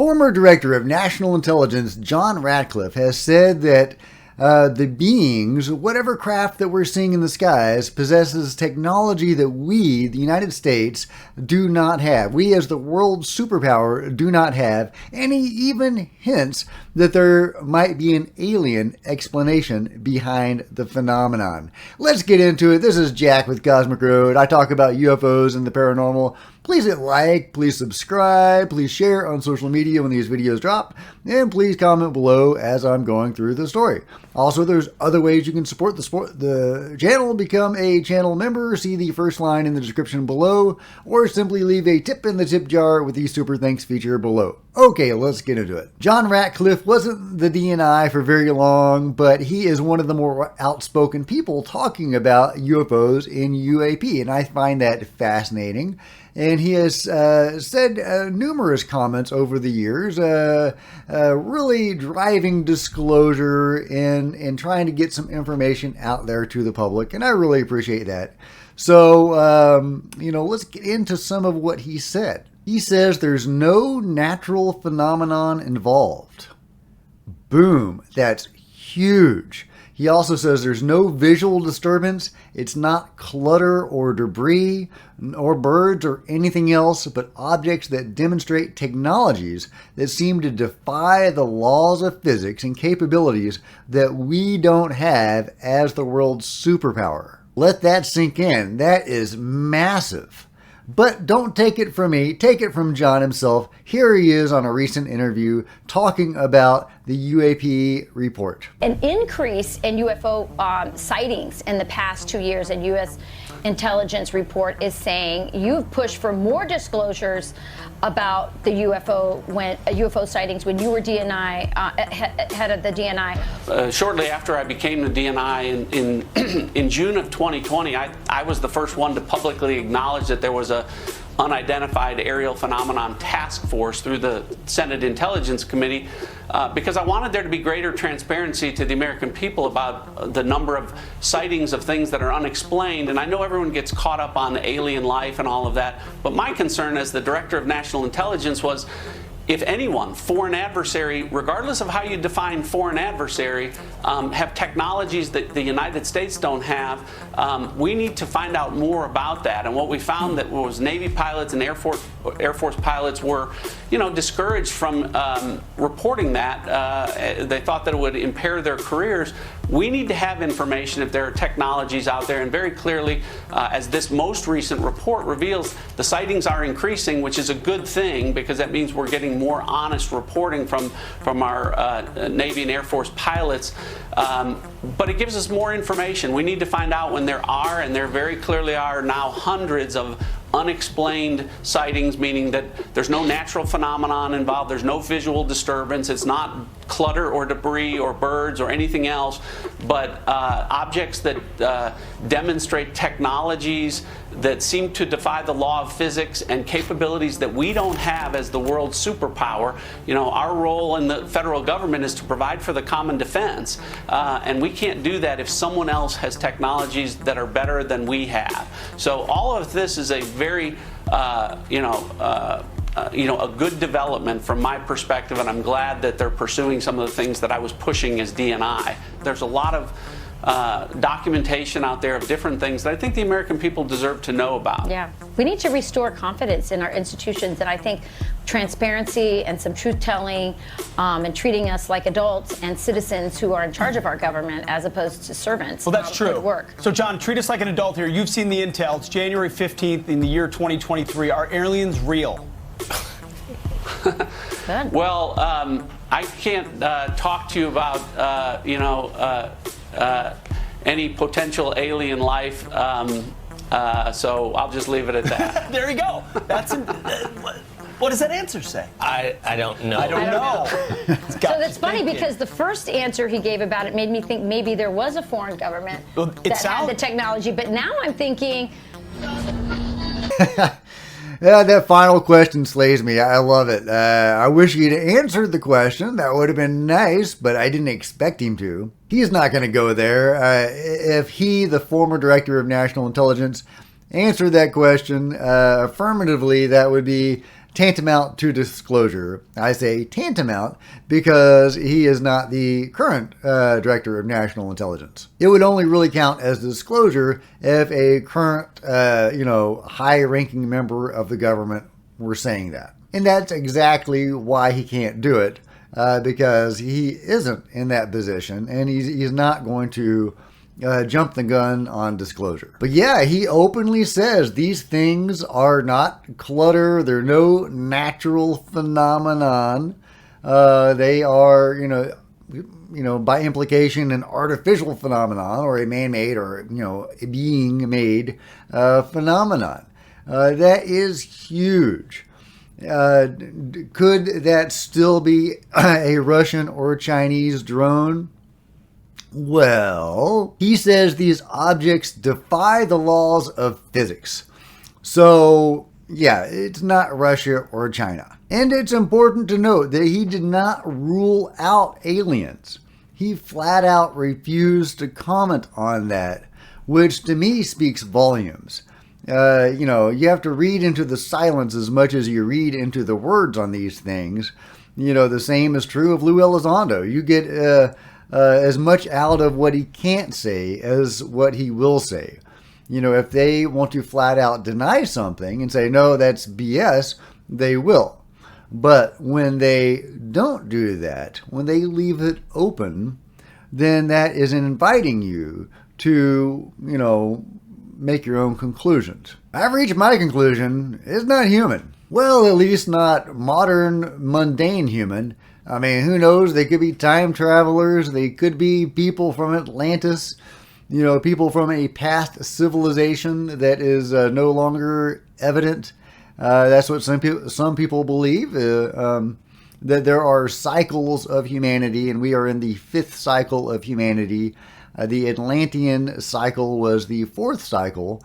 Former Director of National Intelligence John Ratcliffe has said that the beings, whatever craft that we're seeing in the skies, possesses technology that we, the United States, do not have. We, as the world superpower, do not have. And he even hints that there might be an alien explanation behind the phenomenon. Let's get into it. This is Jack with Cosmic Road. I talk about UFOs and the paranormal. Please hit like, please subscribe, please share on social media when these videos drop, and please comment below as I'm going through the story. Also, there's other ways you can support the channel. Become a channel member, see the first line in the description below, or simply leave a tip in the tip jar with the super thanks feature below. Okay, let's get into it. John Ratcliffe wasn't the DNI for very long, but he is one of the more outspoken people talking about UFOs in U.A.P, and I find that fascinating. And he has said numerous comments over the years, really driving disclosure and trying to get some information out there to the public. And I really appreciate that. So, let's get into some of what he said. He says there's no natural phenomenon involved. Boom. That's huge. He also says there's no visual disturbance. It's not clutter or debris or birds or anything else, but objects that demonstrate technologies that seem to defy the laws of physics and capabilities that we don't have as the world's superpower. Let that sink in. That is massive. But don't take it from me, take it from John himself. Here he is on a recent interview talking about the U.A.P. report. An increase in UFO sightings in the past 2 years, and U.S. intelligence report is saying you've pushed for more disclosures about the UFO sightings when you were DNI, head of the DNI. Shortly after I became the DNI in June of 2020, I was the first one to publicly acknowledge that there was a unidentified aerial phenomenon task force through the Senate Intelligence Committee because I wanted there to be greater transparency to the American people about the number of sightings of things that are unexplained. And I know everyone gets caught up on alien life and all of that, but my concern as the Director of National Intelligence was, if anyone, foreign adversary, regardless of how you define foreign adversary, have technologies that the United States don't have, we need to find out more about that. And what we found that was Navy pilots and Air Force pilots were, discouraged from reporting that. They thought that it would impair their careers. We need to have information if there are technologies out there, and very clearly, as this most recent report reveals, the sightings are increasing, which is a good thing because that means we're getting more honest reporting from our Navy and Air Force pilots. But it gives us more information. We need to find out when there are, and there very clearly are now, hundreds of unexplained sightings, meaning that there's no natural phenomenon involved, there's no visual disturbance, it's not clutter or debris or birds or anything else, but objects that demonstrate technologies that seem to defy the law of physics and capabilities that we don't have as the world's superpower. Our role in the federal government is to provide for the common defense, and we can't do that if someone else has technologies that are better than we have. So all of this is a very a good development from my perspective, and I'm glad that they're pursuing some of the things that I was pushing as DNI. There's a lot of documentation out there of different things that I think the American people deserve to know about. Yeah, we need to restore confidence in our institutions, and I think transparency and some truth-telling and treating us like adults and citizens who are in charge of our government as opposed to servants. Well, that's true. Would work. So, John, treat us like an adult here. You've seen the intel. It's January 15th in the year 2023. Are aliens real? Good. Well, I can't talk to you about, any potential alien life, so I'll just leave it at that. There you go. That's what does that answer say? I don't know. I don't know. So that's funny because the first answer he gave about it made me think maybe there was a foreign government that had the technology, but now I'm thinking... Yeah, that final question slays me. I love it. I wish he'd answered the question. That would have been nice, but I didn't expect him to. He's not going to go there. If he, the former Director of National Intelligence, answered that question affirmatively, that would be tantamount to disclosure. I say tantamount because he is not the current Director of National Intelligence. It would only really count as disclosure if a current, high-ranking member of the government were saying that. And that's exactly why he can't do it, because he isn't in that position, and he's not going to jump the gun on disclosure. But yeah, he openly says these things are not clutter. They're no natural phenomenon. They are, by implication, an artificial phenomenon or a man-made or, a being-made phenomenon. That is huge. Could that still be a Russian or Chinese drone? Well, he says these objects defy the laws of physics. So, yeah, it's not Russia or China. And it's important to note that he did not rule out aliens. He flat out refused to comment on that, which to me speaks volumes. You have to read into the silence as much as you read into the words on these things. The same is true of Lou Elizondo. You get as much out of what he can't say as what he will say. If they want to flat out deny something and say, no, that's BS, they will. But when they don't do that, when they leave it open, then that is inviting you to, make your own conclusions. I've reached my conclusion. It's not human. Well, at least not modern, mundane human. I mean, who knows? They could be time travelers. They could be people from Atlantis. People from a past civilization that is no longer evident. That's what some people believe. That there are cycles of humanity, and we are in the 5th cycle of humanity. The Atlantean cycle was the 4th cycle,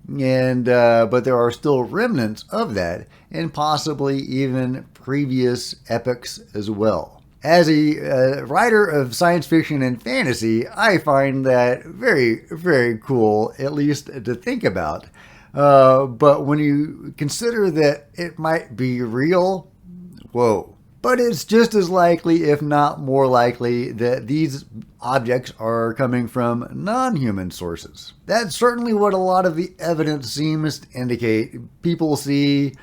and but there are still remnants of that, and possibly even previous epochs as well. As a writer of science fiction and fantasy, I find that very, very cool, at least to think about. But when you consider that it might be real, whoa. But it's just as likely, if not more likely, that these objects are coming from non-human sources. That's certainly what a lot of the evidence seems to indicate. People see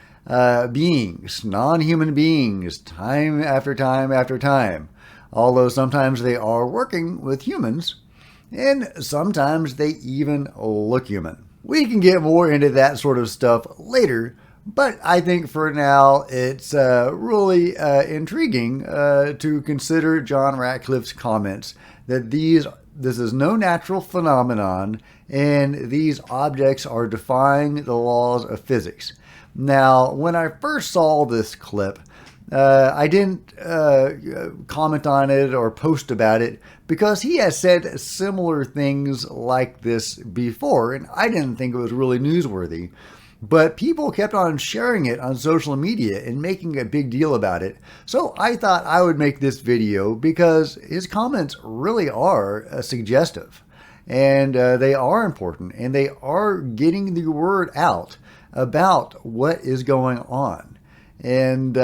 beings, non-human beings, time after time after time. Although sometimes they are working with humans, and sometimes they even look human. We can get more into that sort of stuff later, but I think for now it's really intriguing to consider John Ratcliffe's comments that this is no natural phenomenon and these objects are defying the laws of physics. Now, when I first saw this clip, I didn't comment on it or post about it because he has said similar things like this before, and I didn't think it was really newsworthy. But people kept on sharing it on social media and making a big deal about it. So I thought I would make this video because his comments really are suggestive. And they are important. And they are getting the word out about what is going on. And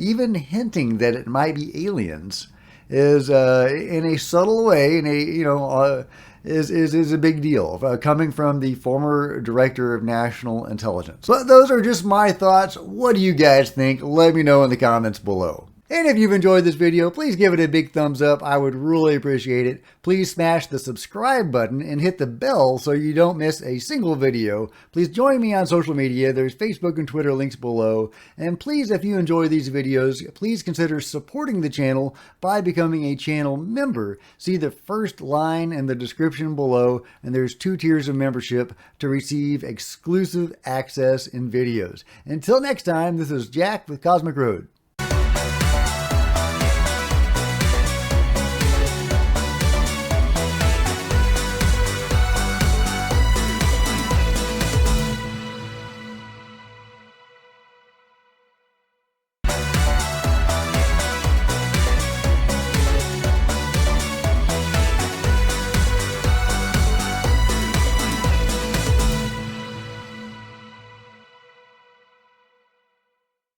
even hinting that it might be aliens is in a subtle way, in a, is a big deal, coming from the former Director of National Intelligence. So those are just my thoughts. What do you guys think? Let me know in the comments below. And if you've enjoyed this video, please give it a big thumbs up. I would really appreciate it. Please smash the subscribe button and hit the bell so you don't miss a single video. Please join me on social media. There's Facebook and Twitter links below. And please, if you enjoy these videos, please consider supporting the channel by becoming a channel member. See the first line in the description below, and there's 2 tiers of membership to receive exclusive access in videos. Until next time, this is Jack with Cosmic Road.